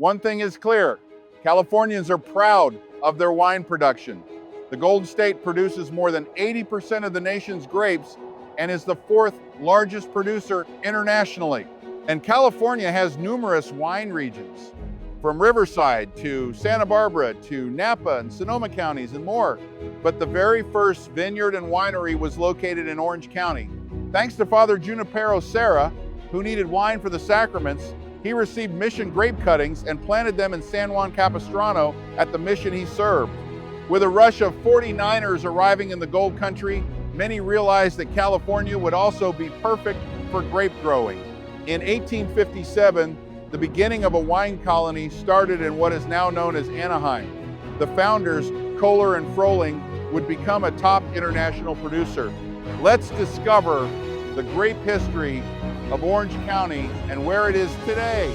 One thing is clear, Californians are proud of their wine production. The Golden State produces more than 80% of the nation's grapes and is the fourth largest producer internationally. And California has numerous wine regions, from Riverside to Santa Barbara to Napa and Sonoma counties and more. But the very first vineyard and winery was located in Orange County. Thanks to Father Junipero Serra, who needed wine for the sacraments, he received mission grape cuttings and planted them in San Juan Capistrano at the mission he served. With a rush of 49ers arriving in the gold country, many realized that California would also be perfect for grape growing. In 1857, the beginning of a wine colony started in what is now known as Anaheim. The founders, Kohler and Frohling, would become a top international producer. Let's discover the grape history of Orange County and where it is today.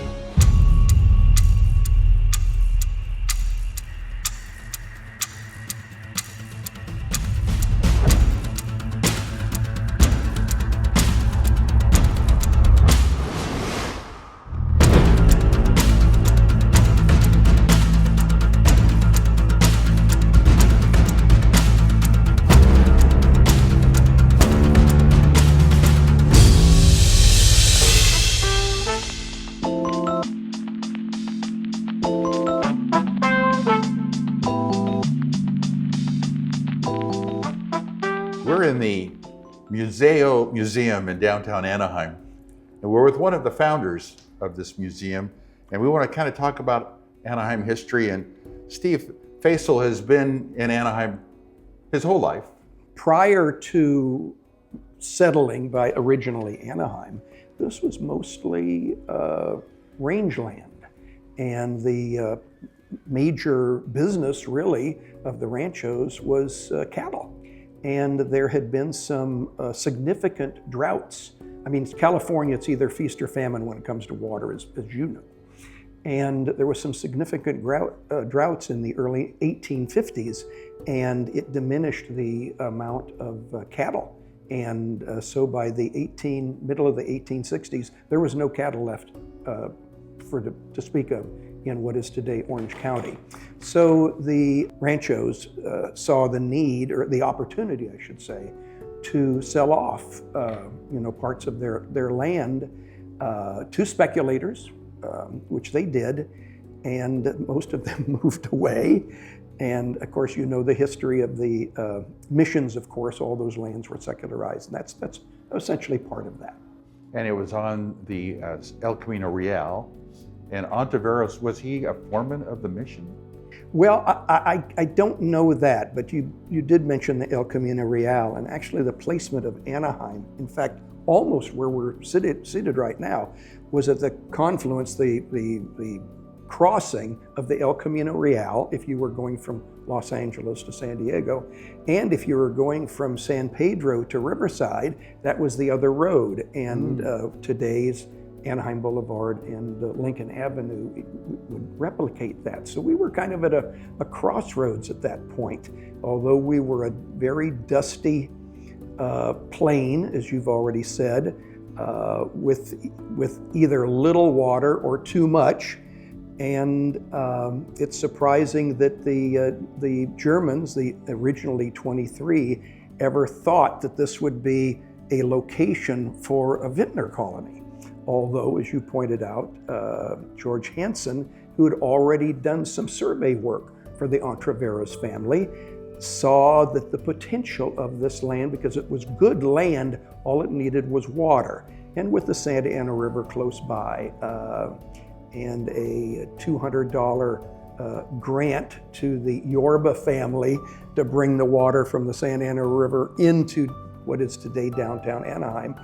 We're in the museum in downtown Anaheim, and we're with one of the founders of this museum, and we want to kind of talk about Anaheim history. And Steve Faisal has been in Anaheim his whole life. Prior to settling by originally Anaheim, this was mostly rangeland, and the major business really of the ranchos was cattle. And there had been some significant droughts. I mean, California, it's either feast or famine when it comes to water, as you know. And there was some significant droughts in the early 1850s, and it diminished the amount of cattle. And so by the middle of the 1860s, there was no cattle left to speak of in what is today Orange County. So the ranchos saw the need, or the opportunity, I should say, to sell off parts of their land to speculators, which they did, and most of them moved away. And of course, you know the history of the missions, of course, all those lands were secularized, and that's essentially part of that. And it was on the El Camino Real. And Ontiveros, was he a foreman of the mission? Well, I don't know that, but you did mention the El Camino Real, and actually the placement of Anaheim, in fact, almost where we're seated right now, was at the confluence, the crossing of the El Camino Real, if you were going from Los Angeles to San Diego, and if you were going from San Pedro to Riverside, that was the other road. And today's Anaheim Boulevard and Lincoln Avenue would replicate that. So we were kind of at a crossroads at that point. Although we were a very dusty plain, as you've already said, with either little water or too much. And it's surprising that the Germans, the originally 23, ever thought that this would be a location for a vintner colony. Although, as you pointed out, George Hansen, who had already done some survey work for the Ontiveros family, saw that the potential of this land, because it was good land, all it needed was water. And with the Santa Ana River close by, and a $200 grant to the Yorba family to bring the water from the Santa Ana River into what is today downtown Anaheim,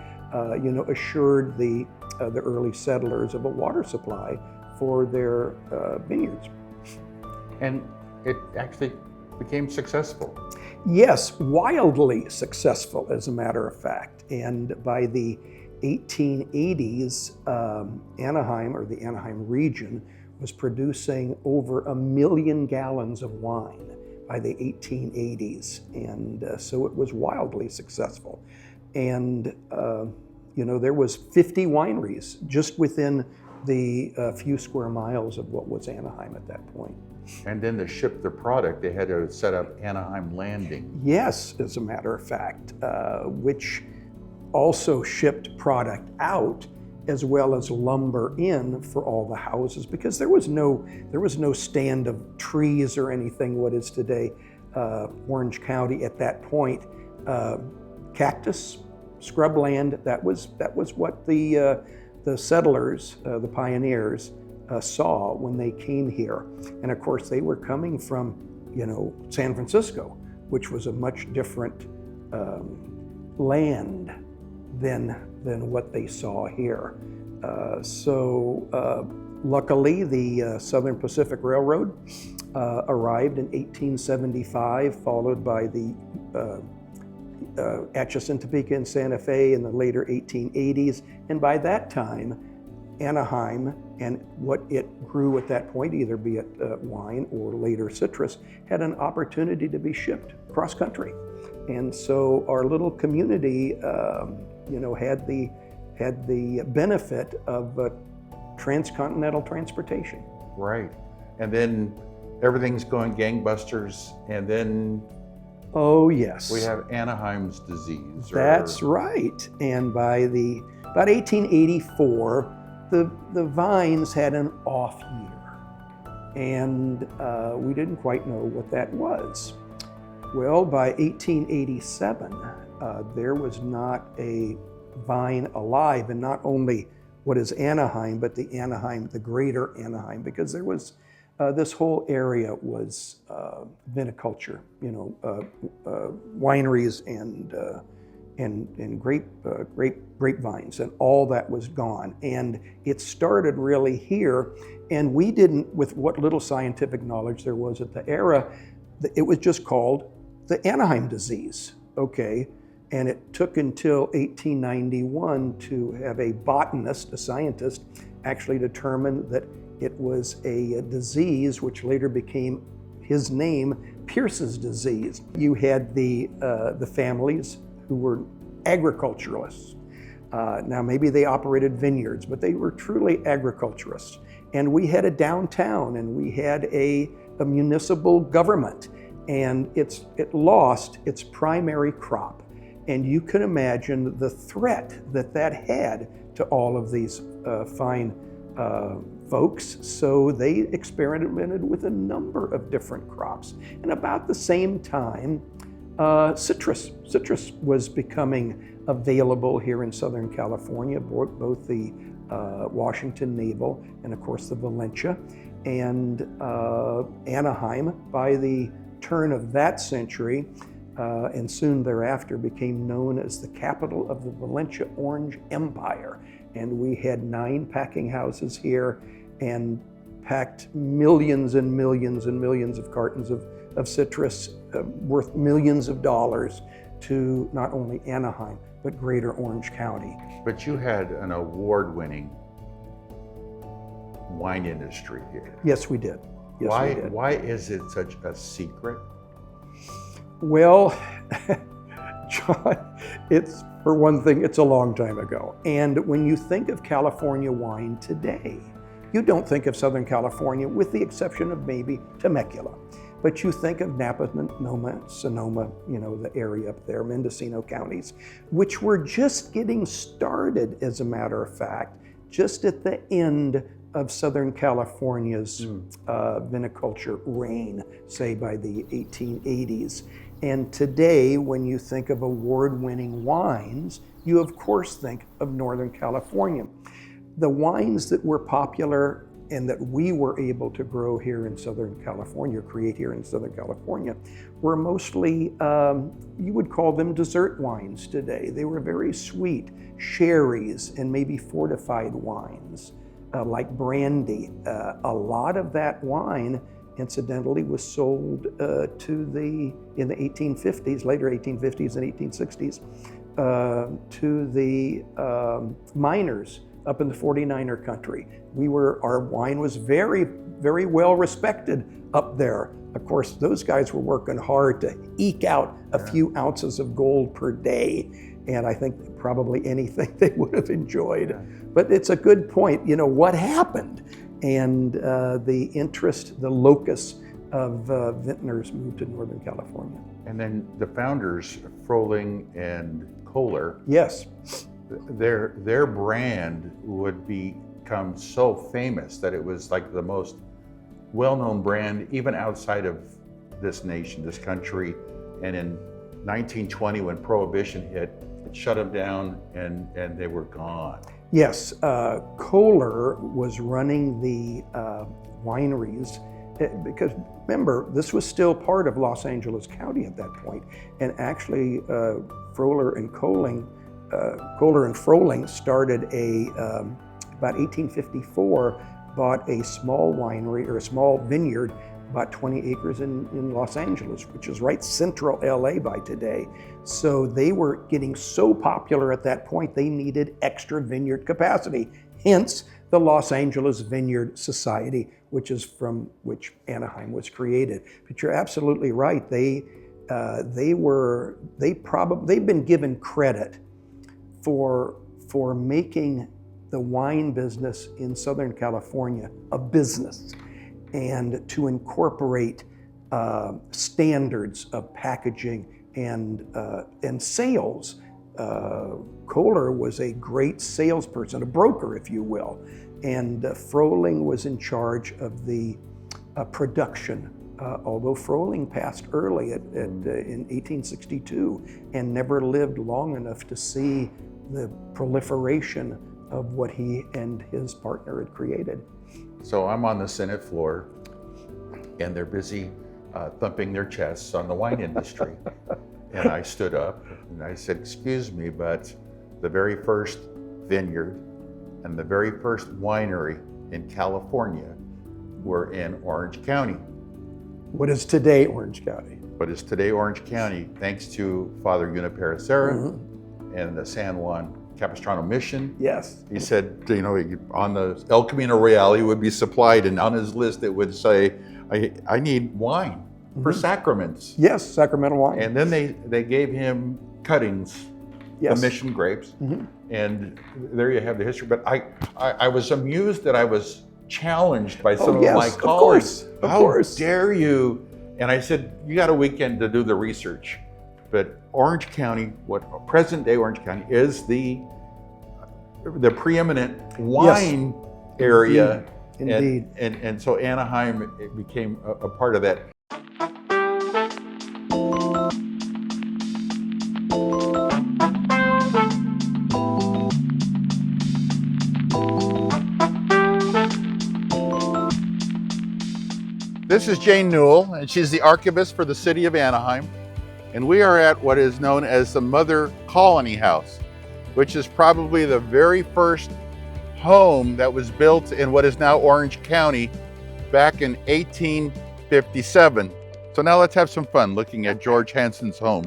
assured the early settlers of a water supply for their vineyards. And it actually became successful. Yes, wildly successful, as a matter of fact. And by the 1880s, Anaheim, or the Anaheim region, was producing over 1 million gallons of wine by the 1880s. And so it was wildly successful. And there was 50 wineries just within the few square miles of what was Anaheim at that point. And then to ship the product, they had to set up Anaheim Landing. Yes, as a matter of fact, which also shipped product out as well as lumber in for all the houses, because there was no stand of trees or anything what is today Orange County at that point. Cactus, scrubland, that was what the settlers, the pioneers, saw when they came here. And of course they were coming from, San Francisco, which was a much different land than what they saw here. So luckily the Southern Pacific Railroad arrived in 1875, followed by the Atchison, Topeka, and Santa Fe in the later 1880s. And by that time, Anaheim and what it grew at that point, either be it wine or later citrus, had an opportunity to be shipped cross country. And so our little community, had the benefit of transcontinental transportation. Right. And then everything's going gangbusters, and then oh yes, we have Anaheim's disease. That's right. And by about 1884, the vines had an off year, and we didn't quite know what that was. Well, by 1887, there was not a vine alive, and not only what is Anaheim, but the greater Anaheim, because there was this whole area was viniculture, wineries and grapevines, and all that was gone. And it started really here, and we didn't, with what little scientific knowledge there was at the era, it was just called the Anaheim disease, okay? And it took until 1891 to have a botanist, a scientist, actually determine that it was a disease which later became his name, Pierce's disease. You had the families who were agriculturalists. Now maybe they operated vineyards, but they were truly agriculturists. And we had a downtown, and we had a municipal government, and it lost its primary crop. And you can imagine the threat that had to all of these fine folks. So they experimented with a number of different crops. And about the same time, citrus was becoming available here in Southern California, both the Washington Navel and of course the Valencia, and Anaheim by the turn of that century, and soon thereafter became known as the capital of the Valencia Orange Empire. And we had 9 packing houses here and packed millions and millions and millions of cartons of citrus worth millions of dollars to not only Anaheim, but greater Orange County. But you had an award-winning wine industry here. Yes, we did. Yes, we did. Why is it such a secret? Well, John, for one thing, it's a long time ago. And when you think of California wine today, you don't think of Southern California, with the exception of maybe Temecula. But you think of Napa, Sonoma, the area up there, Mendocino counties, which were just getting started, as a matter of fact, just at the end of Southern California's viniculture reign, say by the 1880s. And today, when you think of award-winning wines, you of course think of Northern California. The wines that were popular and that we were able to grow here in Southern California, create here in Southern California, were mostly, you would call them dessert wines today. They were very sweet, sherries and maybe fortified wines, like brandy. A lot of that wine, incidentally, was sold in the 1850s, later 1850s and 1860s, to the miners up in the 49er country. Our wine was very, very well respected up there. Of course, those guys were working hard to eke out a few ounces of gold per day. and I think probably anything they would have enjoyed. But it's a good point, what happened? And the interest, the locus of vintners moved to Northern California. And then the founders, Froling and Kohler, Yes. their brand would become so famous that it was like the most well-known brand even outside of this nation, this country. And in 1920, when Prohibition hit, it shut them down and they were gone. Yes, Kohler was running the wineries because remember, this was still part of Los Angeles County at that point. And actually, Kohler and Froling started about 1854, bought a small winery or a small vineyard, about 20 acres in Los Angeles, which is right central LA by today. So they were getting so popular at that point, they needed extra vineyard capacity. Hence the Los Angeles Vineyard Society, which is from which Anaheim was created. But you're absolutely right. They've been given credit for making the wine business in Southern California a business, and to incorporate standards of packaging and sales. Kohler was a great salesperson, a broker, if you will, and Froling was in charge of the production. Although Froling passed early in 1862 and never lived long enough to see the proliferation of what he and his partner had created. So I'm on the Senate floor, and they're busy thumping their chests on the wine industry. And I stood up and I said, "Excuse me, but the very first vineyard and the very first winery in California were in Orange County." What is today Orange County? What is today Orange County, thanks to Father Uniparicera and the San Juan Capistrano Mission. Yes. He said, on the El Camino Real, he would be supplied, and on his list it would say, I need wine for sacraments. Yes, sacramental wine. And then they gave him cuttings, Yes. the mission grapes, and there you have the history. But I was amused that I was challenged by some of my colleagues. Of course. How dare you? And I said, you got a weekend to do the research. But Orange County, what present day Orange County is the preeminent wine area. Indeed. And so Anaheim became a part of that. This is Jane Newell, and she's the archivist for the city of Anaheim. And we are at what is known as the Mother Colony House, which is probably the very first home that was built in what is now Orange County back in 1857. So now let's have some fun looking at George Hansen's home.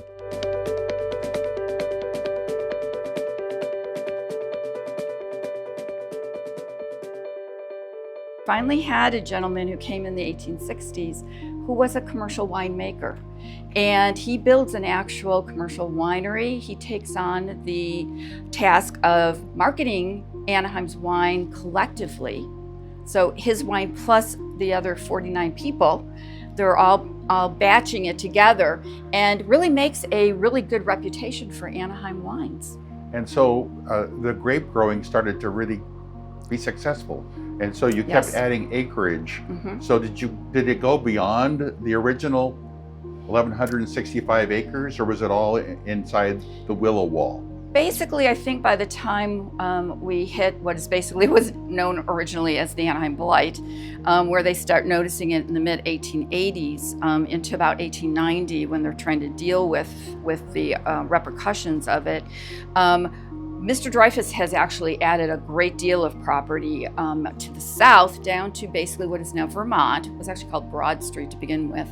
Finally had a gentleman who came in the 1860s who was a commercial winemaker, and he builds an actual commercial winery. He takes on the task of marketing Anaheim's wine collectively. So his wine plus the other 49 people, they're all batching it together, and really makes a really good reputation for Anaheim wines. And so the grape growing started to really be successful. And so you kept adding acreage. So did it go beyond the original 1,165 acres, or was it all inside the willow wall? Basically, I think by the time we hit what is basically was known originally as the Anaheim Blight, where they start noticing it in the mid-1880s into about 1890, when they're trying to deal with the repercussions of it, Mr. Dreyfus has actually added a great deal of property to the south, down to basically what is now Vermont. It was actually called Broad Street to begin with,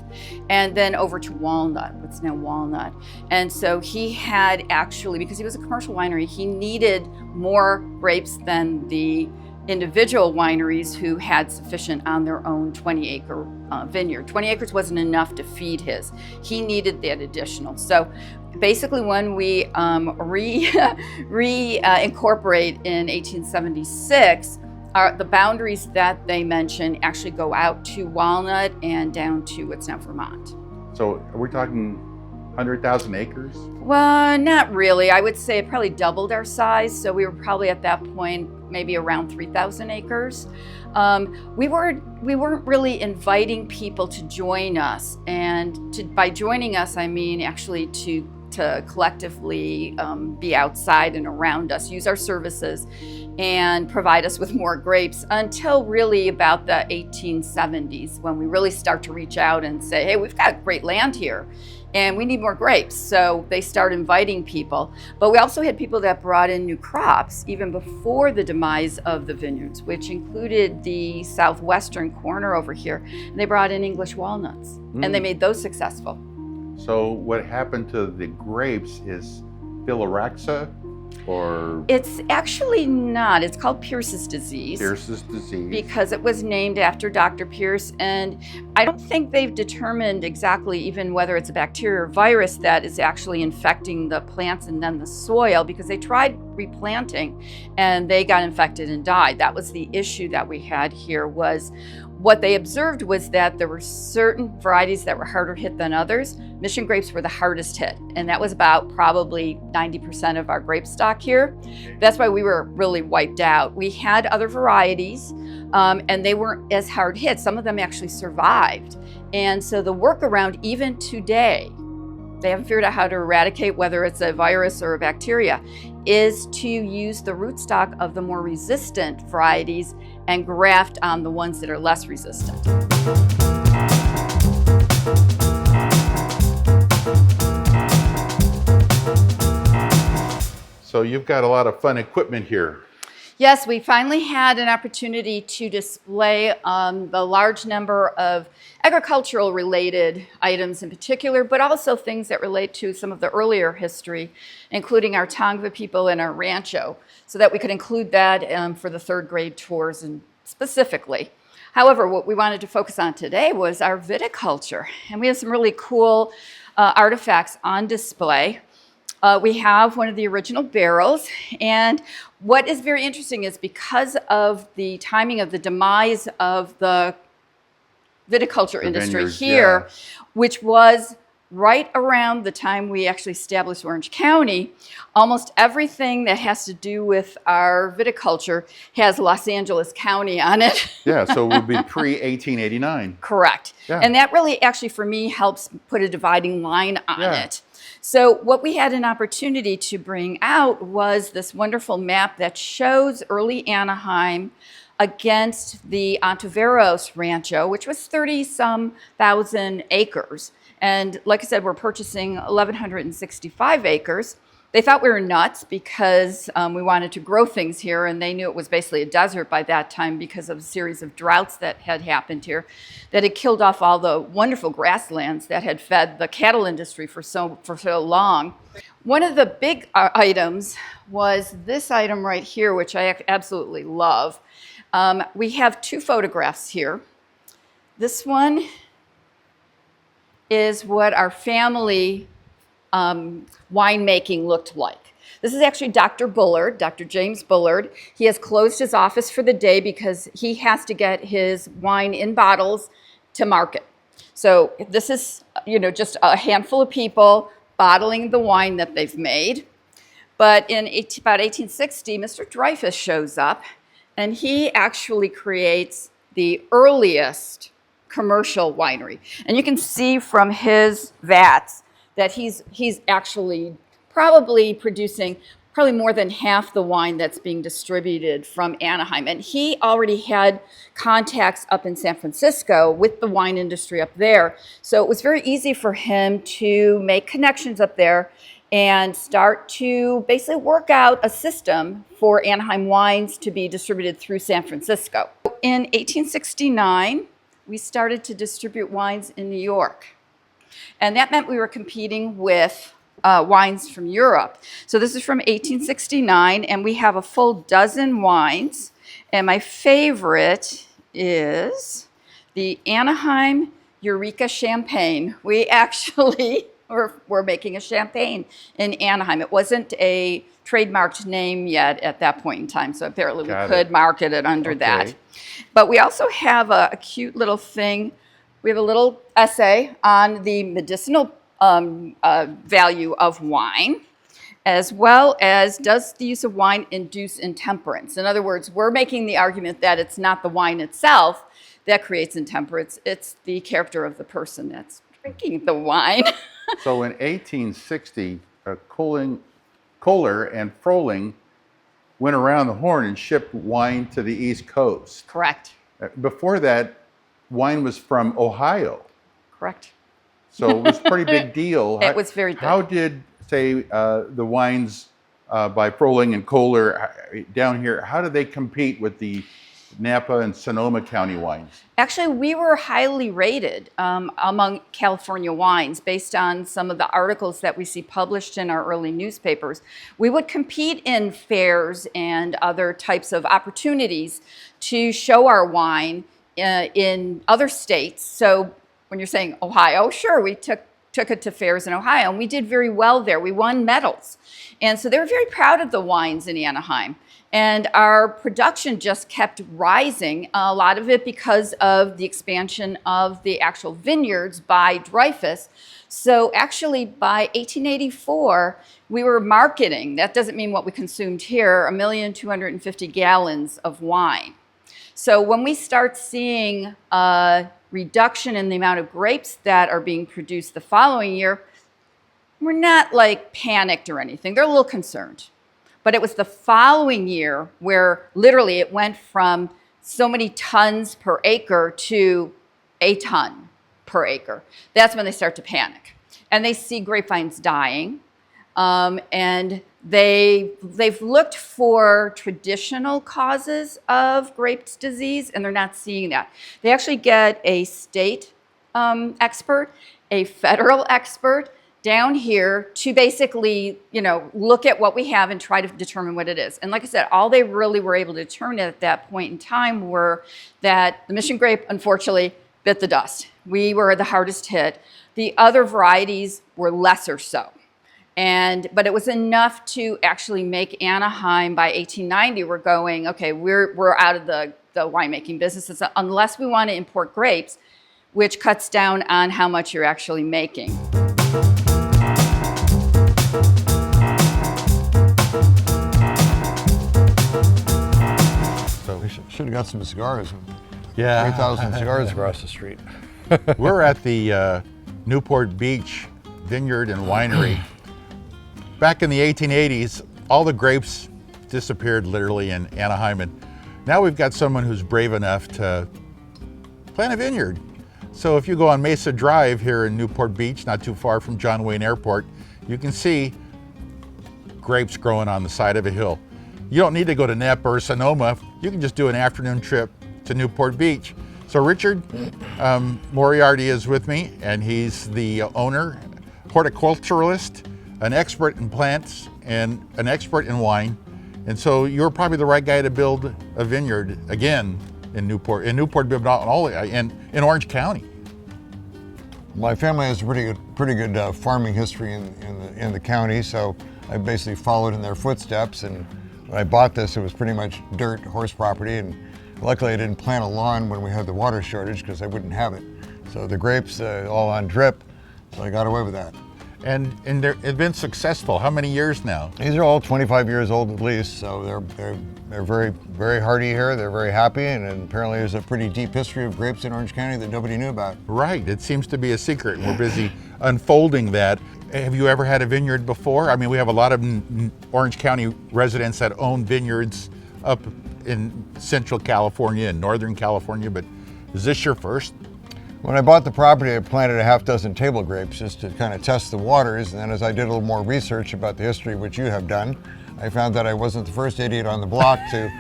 and then over to Walnut, what's now Walnut. And so he had actually, because he was a commercial winery, he needed more grapes than the individual wineries who had sufficient on their own 20-acre vineyard. 20 acres wasn't enough to feed his. He needed that additional. So basically when we incorporate in 1876, the boundaries that they mention actually go out to Walnut and down to what's now Vermont. So are we talking 100,000 acres? Well, not really. I would say it probably doubled our size. So we were probably at that point maybe around 3,000 acres. We weren't really inviting people to join us, and by joining us, I mean actually to collectively be outside and around us, use our services, and provide us with more grapes until really about the 1870s, when we really start to reach out and say, hey, we've got great land here and we need more grapes. So they start inviting people. But we also had people that brought in new crops even before the demise of the vineyards, which included the southwestern corner over here. And they brought in English walnuts, and they made those successful. So what happened to the grapes is phylloxera, or? It's actually not. It's called Pierce's disease. Pierce's disease. Because it was named after Dr. Pierce, and I don't think they've determined exactly even whether it's a bacteria or virus that is actually infecting the plants and then the soil, because they tried replanting and they got infected and died. That was the issue that we had here. Was what they observed was that there were certain varieties that were harder hit than others. Mission grapes were the hardest hit, and that was about probably 90% of our grape stock here. That's why we were really wiped out. We had other varieties, and they weren't as hard hit. Some of them actually survived. And so the workaround, even today, they haven't figured out how to eradicate whether it's a virus or a bacteria, is to use the rootstock of the more resistant varieties and graft on the ones that are less resistant. So you've got a lot of fun equipment here. Yes, we finally had an opportunity to display the large number of agricultural related items in particular, but also things that relate to some of the earlier history, including our Tongva people and our rancho, so that we could include that for the third grade tours and specifically. However, what we wanted to focus on today was our viticulture, and we have some really cool artifacts on display. We have one of the original barrels, and what is very interesting is because of the timing of the demise of the viticulture industry vineyards, here, which was right around the time we actually established Orange County, almost everything that has to do with our viticulture has Los Angeles County on it. Yeah, so it would be pre-1889. Correct. Yeah. And that really actually for me helps put a dividing line on it. So what we had an opportunity to bring out was this wonderful map that shows early Anaheim against the Ontiveros Rancho, which was 30-some thousand acres. And like I said, we're purchasing 1,165 acres. They thought we were nuts because we wanted to grow things here, and they knew it was basically a desert by that time because of a series of droughts that had happened here that had killed off all the wonderful grasslands that had fed the cattle industry for so long. One of the big items was this item right here, which I absolutely love. We have two photographs here. This one is what our family winemaking looked like. This is actually Dr. Bullard, Dr. James Bullard. He has closed his office for the day because he has to get his wine in bottles to market. So this is, just a handful of people bottling the wine that they've made. But in about 1860, Mr. Dreyfus shows up, and he actually creates the earliest commercial winery. And you can see from his vats that he's actually probably producing more than half the wine that's being distributed from Anaheim. And he already had contacts up in San Francisco with the wine industry up there. So it was very easy for him to make connections up there and start to basically work out a system for Anaheim wines to be distributed through San Francisco. In 1869, we started to distribute wines in New York. And that meant we were competing with wines from Europe. So this is from 1869, and we have a full dozen wines And my favorite is the Anaheim Eureka Champagne. We actually were making a champagne in Anaheim. It wasn't a trademarked name yet at that point in time, so apparently we could market it under that. But we also have a cute little thing. We have a little essay on the medicinal value of wine, as well as does the use of wine induce intemperance? In other words, we're making the argument that it's not the wine itself that creates intemperance, it's the character of the person that's drinking the wine. So in 1860, Kohler and Frohling went around the horn and shipped wine to the East Coast. Correct. Before that, wine was from Ohio. Correct. So it was a pretty big deal. It was very big. How did, say, the wines by Frohling and Kohler down here, how did they compete with the Napa and Sonoma County wines? Actually, we were highly rated among California wines based on some of the articles that we see published in our early newspapers. We would compete in fairs and other types of opportunities to show our wine in other states. So when you're saying Ohio, sure, we took it to fairs in Ohio, and we did very well there. We won medals. And so they were very proud of the wines in Anaheim. And our production just kept rising, a lot of it because of the expansion of the actual vineyards by Dreyfus. So actually by 1884, we were marketing, that doesn't mean what we consumed here, 1,250,000 gallons of wine. So when we start seeing a reduction in the amount of grapes that are being produced the following year, we're not like panicked or anything. They're a little concerned. But it was the following year where literally it went from so many tons per acre to a ton per acre. That's when they start to panic. And they see grapevines dying. And they've looked for traditional causes of grape disease, and they're not seeing that. They actually get a state expert, a federal expert, down here to basically, look at what we have and try to determine what it is. And like I said, all they really were able to determine at that point in time were that the Mission grape, unfortunately, bit the dust. We were the hardest hit. The other varieties were lesser so. But it was enough to actually make Anaheim by 1890. We're going, okay, we're out of the winemaking business unless we want to import grapes, which cuts down on how much you're actually making. We should have got some cigars. Yeah. 3,000 cigars across the street. We're at the Newport Beach Vineyard and Winery. Back in the 1880s, all the grapes disappeared literally in Anaheim, and now we've got someone who's brave enough to plant a vineyard. So if you go on Mesa Drive here in Newport Beach, not too far from John Wayne Airport, you can see grapes growing on the side of a hill. You don't need to go to Napa or Sonoma. You can just do an afternoon trip to Newport Beach. So Richard Moriarty is with me, and he's the owner, horticulturalist, an expert in plants, and an expert in wine. And so you're probably the right guy to build a vineyard again in Newport, but not all in Orange County. My family has a pretty good farming history in the county, so I basically followed in their footsteps. And when I bought this, it was pretty much dirt, horse property, and luckily I didn't plant a lawn when we had the water shortage because I wouldn't have it. So the grapes all on drip, so I got away with that. And they've been successful. How many years now? These are all 25 years old at least, so they're very, very hardy here. They're very happy, and apparently there's a pretty deep history of grapes in Orange County that nobody knew about. Right, it seems to be a secret. We're busy unfolding that. Have you ever had a vineyard before? I mean, we have a lot of Orange County residents that own vineyards up in Central California and Northern California, but is this your first? When I bought the property, I planted a half dozen table grapes just to kind of test the waters. And then as I did a little more research about the history, which you have done, I found that I wasn't the first idiot on the block to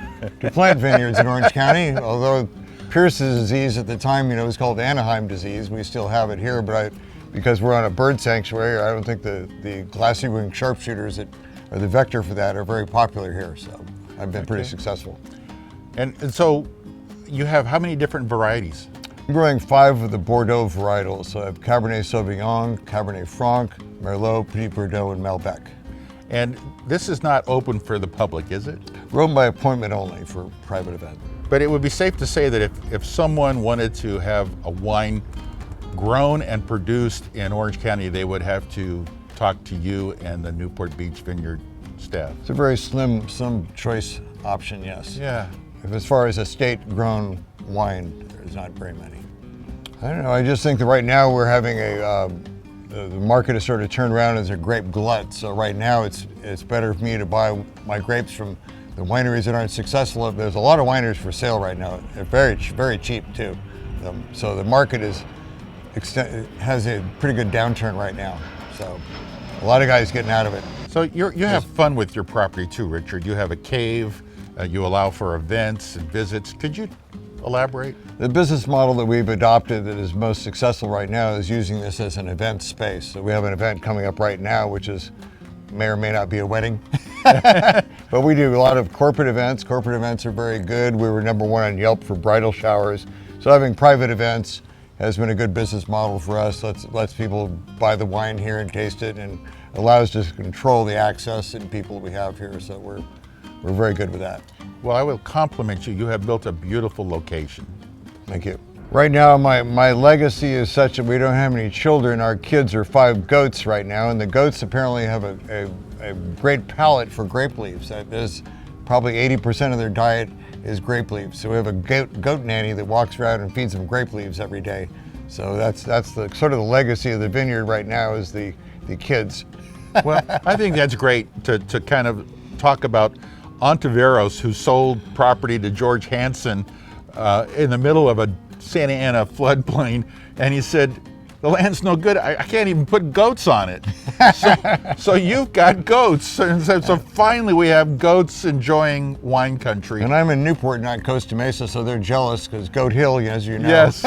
plant vineyards in Orange County. Although Pierce's disease at the time, it was called Anaheim disease. We still have it here, but because we're on a bird sanctuary, I don't think the And so you have how many different varieties? I'm growing 5 of the Bordeaux varietals. So I have Cabernet Sauvignon, Cabernet Franc, Merlot, Petit Verdot, and Malbec. And this is not open for the public, is it? Grown by appointment only for private event. But it would be safe to say that if someone wanted to have a wine grown and produced in Orange County, they would have to talk to you and the Newport Beach Vineyard staff. It's a very slim choice option, yes. Yeah. As far as estate-grown wine, there's not very many. I don't know, I just think that right now we're having the market has sort of turned around as a grape glut. So right now it's better for me to buy my grapes from the wineries that aren't successful. There's a lot of wineries for sale right now. They're very, very cheap too. So the market has a pretty good downturn right now. So a lot of guys getting out of it. So you have fun with your property too, Richard. You have a cave, you allow for events and visits. Could you elaborate? The business model that we've adopted that is most successful right now is using this as an event space. So we have an event coming up right now, which may or may not be a wedding. But we do a lot of corporate events. Corporate events are very good. We were #1 on Yelp for bridal showers. So having private events has been a good business model for us. Lets people buy the wine here and taste it, and allows us to control the access and people we have here. So we're very good with that. Well, I will compliment you. You have built a beautiful location. Thank you. Right now, my legacy is such that we don't have any children. Our kids are 5 goats right now, and the goats apparently have a great palate for grape leaves. There's probably 80% of their diet is grape leaves. So we have a goat nanny that walks around and feeds them grape leaves every day. So that's the sort of the legacy of the vineyard right now is the kids. Well, I think that's great to kind of talk about Ontiveros, who sold property to George Hansen in the middle of a Santa Ana floodplain, and he said, the land's no good, I can't even put goats on it. So you've got goats, so finally we have goats enjoying wine country. And I'm in Newport, not Costa Mesa, so they're jealous because Goat Hill, as you know. Yes.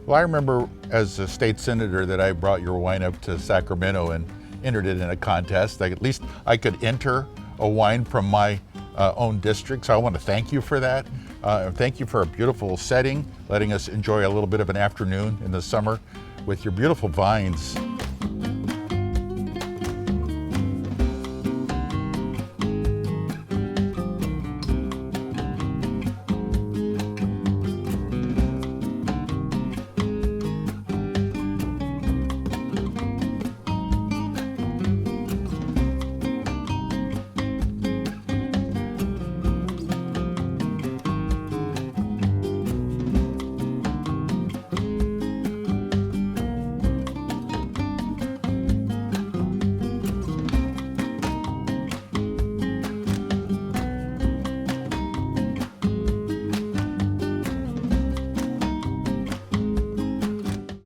Well, I remember as a state senator that I brought your wine up to Sacramento and entered it in a contest. At least I could enter a wine from my own district, so I want to thank you for that. Thank you for a beautiful setting, letting us enjoy a little bit of an afternoon in the summer with your beautiful vines.